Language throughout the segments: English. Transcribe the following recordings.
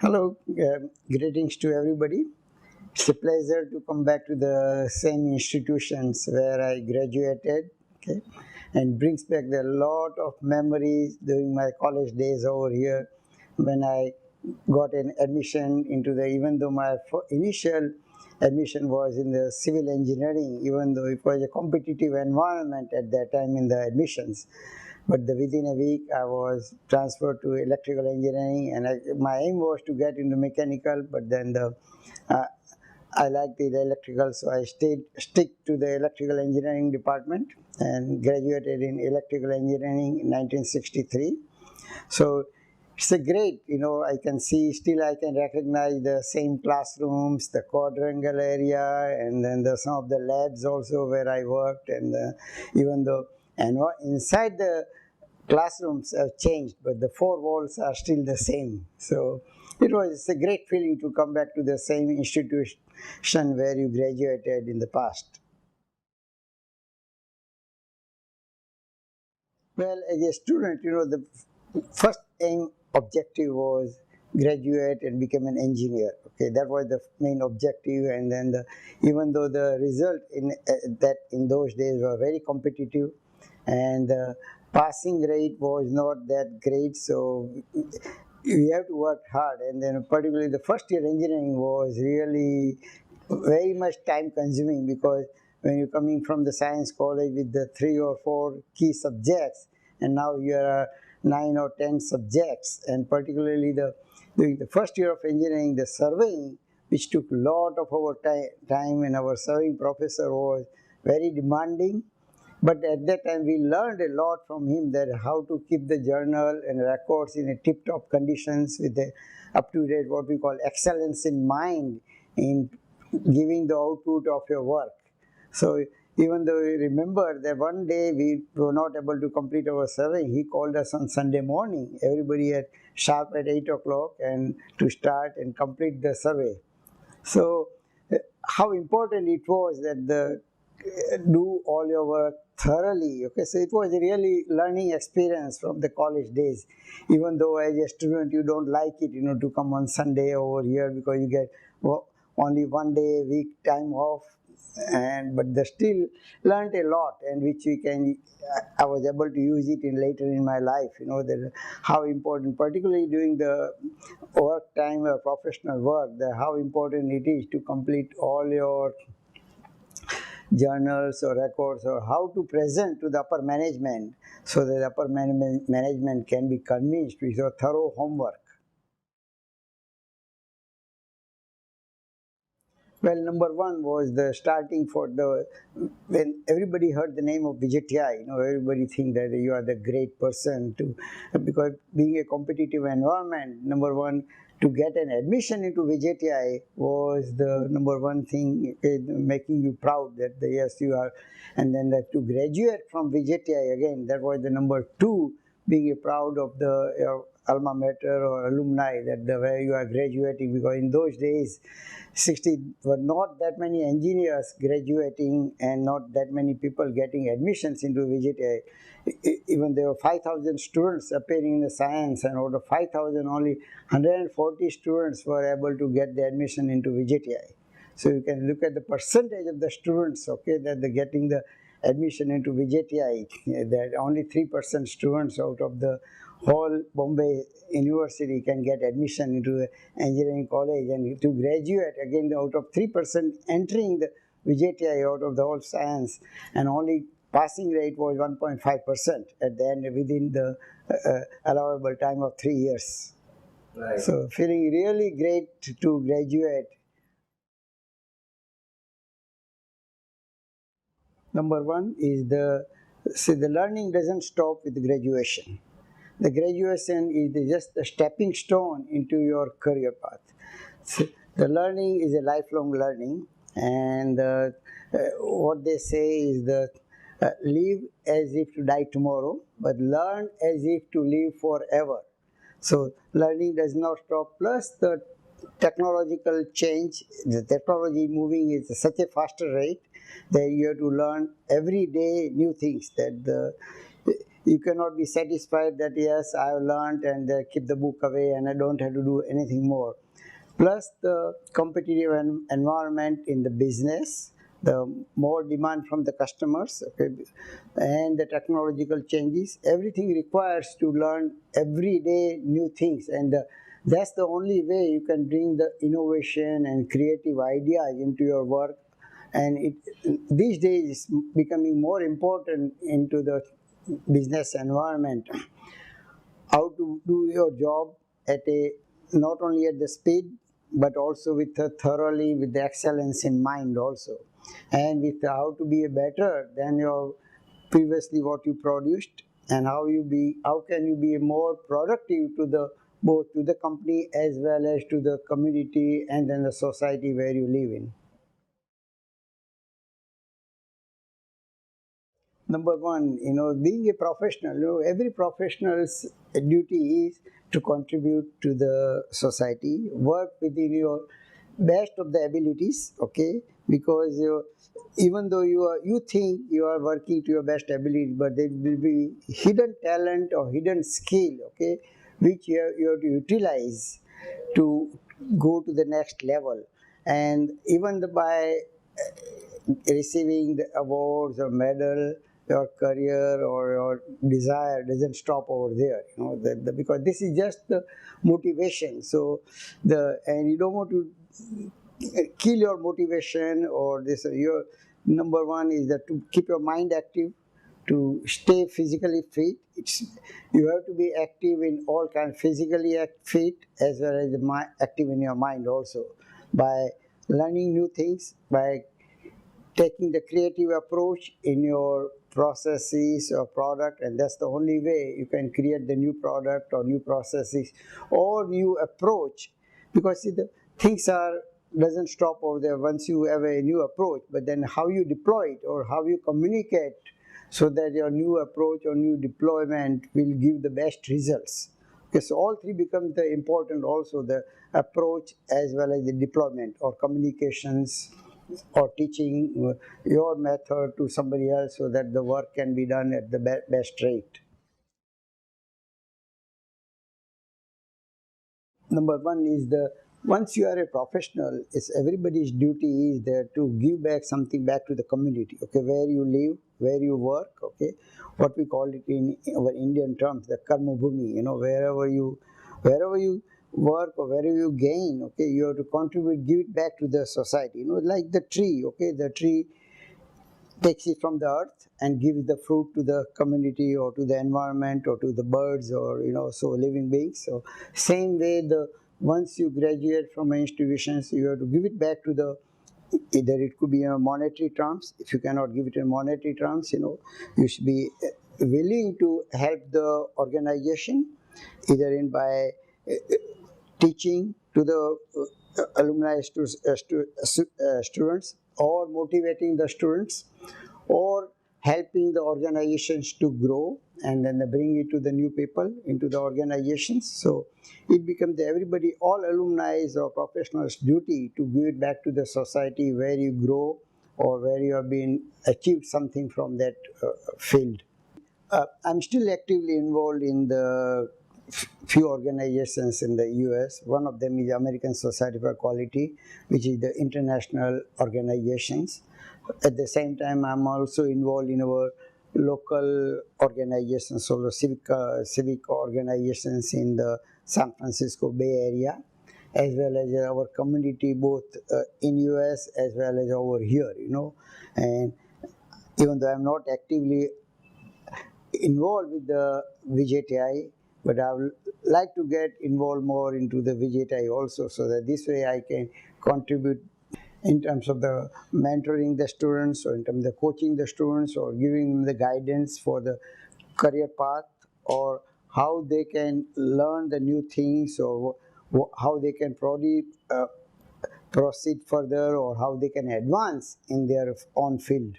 Hello, greetings to everybody. It's a pleasure to come back to the same institutions where I graduated, okay, and brings back a lot of memories during my college days over here when I got an admission into even though my initial admission was in the civil engineering, even though it was a competitive environment at that time in the admissions. But within a week, I was transferred to electrical engineering, and my aim was to get into mechanical. But then uh, I liked the electrical, so I stick to the electrical engineering department and graduated in electrical engineering in 1963. So it's a great, I can see, still I can recognize the same classrooms, the quadrangle area, and then some of the labs also where I worked, and even though, and inside the classrooms have changed, but the four walls are still the same. So it's a great feeling to come back to the same institution where you graduated in the past. Well, as a student, the first aim objective was graduate and become an engineer. Okay, that was the main objective, and then even though the result in those days were very competitive, and the passing rate was not that great, so you have to work hard. And then particularly the first year engineering was really very much time consuming, because when you're coming from the science college with the 3 or 4 key subjects, and now you are 9 or 10 subjects, and particularly during the first year of engineering, the surveying, which took a lot of our time, and our surveying professor was very demanding. But at that time, we learned a lot from him, that how to keep the journal and records in a tip-top conditions with the up-to-date, what we call excellence in mind in giving the output of your work. So even though we remember that one day we were not able to complete our survey, he called us on Sunday morning, everybody at sharp at 8 o'clock, and to start and complete the survey. So how important it was that do all your work thoroughly. Okay, so it was a really learning experience from the college days. Even though as a student you don't like it, to come on Sunday over here, because you get only one day a week time off, but they still learned a lot, and which I was able to use it in later in my life. That how important, particularly during the work time or professional work, how important it is to complete all your journals or records, or how to present to the upper management, so that the upper management can be convinced with your thorough homework. Well, number one was the starting when everybody heard the name of VJTI, everybody think that you are the great person because being a competitive environment, number one, to get an admission into VJTI was the number one thing, making you proud that yes, you are, and then that to graduate from VJTI again, that was the number two, being proud of your alma mater or alumni, that where you are graduating, because in those days 60 were not that many engineers graduating, and not that many people getting admissions into VJTI. Even there were 5,000 students appearing in the science, and out of 5,000 only 140 students were able to get the admission into VJTI. So you can look at the percentage of the students, okay, that they're getting the admission into VJTI, that only 3% students out of the whole Bombay University can get admission into the engineering college, and to graduate again out of 3% entering the VJTI out of the whole science, and only passing rate was 1.5% at the end within the allowable time of 3 years. Right. So feeling really great to graduate. Number one is the learning doesn't stop with graduation. The graduation is just a stepping stone into your career path. So the learning is a lifelong learning, and what they say is that live as if to die tomorrow, but learn as if to live forever. So learning does not stop. Plus the technological change, the technology moving is such a faster rate that you have to learn every day new things. That You cannot be satisfied that yes, I have learned and keep the book away and I don't have to do anything more. Plus the competitive environment in the business, the more demand from the customers, okay, and the technological changes, everything requires to learn every day new things, and that's the only way you can bring the innovation and creative ideas into your work. And it these days is becoming more important into the business environment, how to do your job at a not only at the speed but also with a thoroughly with the excellence in mind also, and with how to be a better than your previously what you produced, and how can you be more productive to the both to the company as well as to the community and then the society where you live in. Number one, being a professional, every professional's duty is to contribute to the society, work within your best of the abilities, okay? Because even though you think you are working to your best ability, but there will be hidden talent or hidden skill, okay, which you have to utilize to go to the next level. And even by receiving the awards or medal, your career or your desire doesn't stop over there, because this is just the motivation. So and you don't want to kill your motivation or this. Your number one is that to keep your mind active, to stay physically fit. You have to be active in all kinds, physically fit as well as active in your mind also, by learning new things, by taking the creative approach in your processes or product, and that's the only way you can create the new product or new processes or new approach. Because see, the things are doesn't stop over there once you have a new approach, but then how you deploy it or how you communicate so that your new approach or new deployment will give the best results. Okay, so all three become the important also, the approach as well as the deployment or communications or teaching your method to somebody else so that the work can be done at the best rate. Number one is the once you are a professional, it's everybody's duty is there to give back something back to the community. Okay, where you live, where you work. Okay, what we call it in our Indian terms, the karma bhumi. Wherever you work or wherever you gain. Okay, you have to contribute, give it back to the society. Like the tree. Okay, the tree takes it from the earth and gives the fruit to the community or to the environment or to the birds or so living beings. So same way, the once you graduate from institutions, you have to give it back to the either it could be in monetary terms. If you cannot give it in monetary terms, you should be willing to help the organization either in by teaching to the alumni students or motivating the students or helping the organizations to grow, and then they bring it to the new people into the organizations. So it becomes everybody, all alumni or professionals' duty to give it back to the society where you grow or where you have been achieved something from that field. I'm still actively involved in the few organizations in the US. One of them is American Society for Quality, which is the international organizations. At the same time, I'm also involved in our local organizations, so the civic organizations in the San Francisco Bay Area, as well as our community both in US as well as over here, And even though I'm not actively involved with the VJTI, but I would like to get involved more into the VJTI also, so that this way I can contribute in terms of the mentoring the students or in terms of the coaching the students or giving them the guidance for the career path or how they can learn the new things or how they can proceed further or how they can advance in their own field.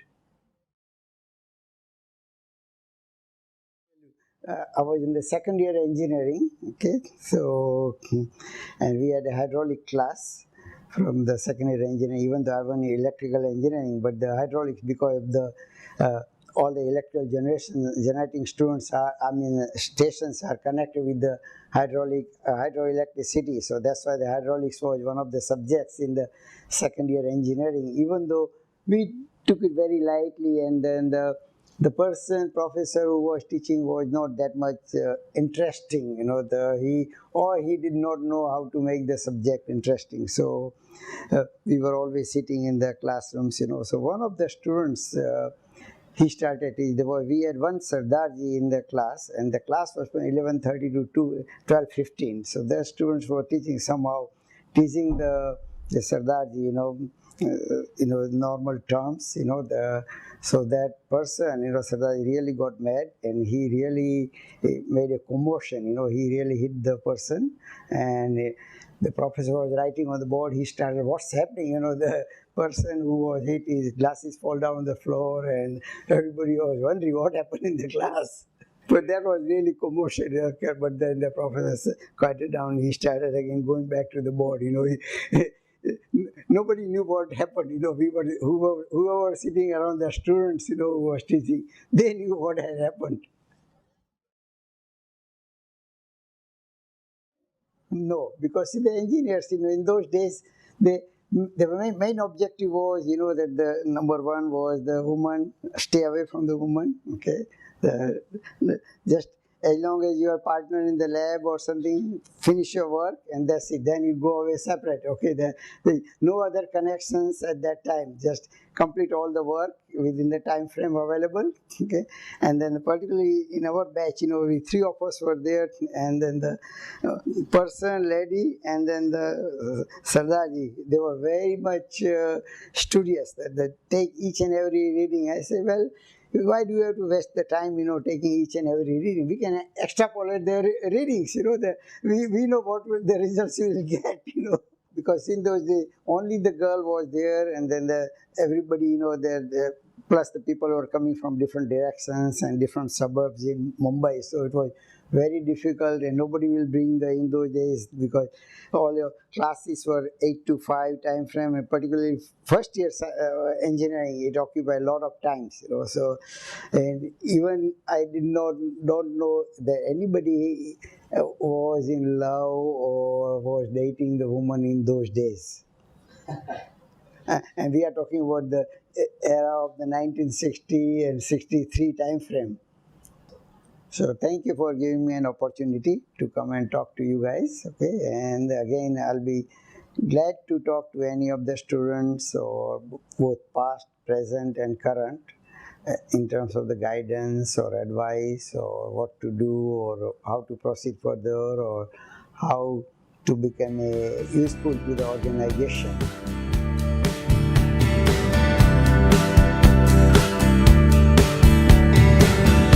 I was in the second year engineering, okay, so and we had a hydraulic class from the second year engineering, even though I was in electrical engineering, but the hydraulics, because of the all the electrical generating students are, stations are connected with the hydroelectricity. So that's why the hydraulics was one of the subjects in the second year engineering, even though we took it very lightly, and then the professor who was teaching was not that much interesting, he did not know how to make the subject interesting. So we were always sitting in the classrooms. So one of the students, he started, we had one Sardarji in the class, and the class was from 11:30 to 12:15. So the students were teasing the Sardarji, normal terms, so that person, Sardarji really got mad, and he really made a commotion, he really hit the person, and the professor was writing on the board. He started, what's happening? The person who was hit, his glasses fall down on the floor, and everybody was wondering what happened in the class. But that was really commotion. But then the professor quieted down. He started again going back to the board. Nobody knew what happened. Whoever was sitting around the students, who was teaching, they knew what had happened. No, because the engineers, in those days, the main objective was, that the number one was the woman, stay away from the woman, okay? Just as long as you are partner in the lab or something, finish your work and that's it. Then you go away separate, okay? No other connections at that time. Just complete all the work within the time frame available, okay? And then particularly in our batch, we three of us were there, and then the person, lady, and then the Sardaji, they were very much studious. That they take each and every reading. I say, well, why do you have to waste the time, taking each and every reading? We can extrapolate the readings, we know what the results we will get, Because in those days, only the girl was there, and then everybody, plus the people were coming from different directions and different suburbs in Mumbai. So it was very difficult, and nobody will bring in those days, because all your classes were 8 to 5 time frame, and particularly first year engineering, it occupied a lot of times, So, and even I don't know that anybody was in love or was dating the woman in those days. And we are talking about the era of the 1960 and 63 time frame. So thank you for giving me an opportunity to come and talk to you guys. Okay, and again, I'll be glad to talk to any of the students, or both past, present, and current, in terms of the guidance or advice, or what to do, or how to proceed further, or how to become useful to the organization.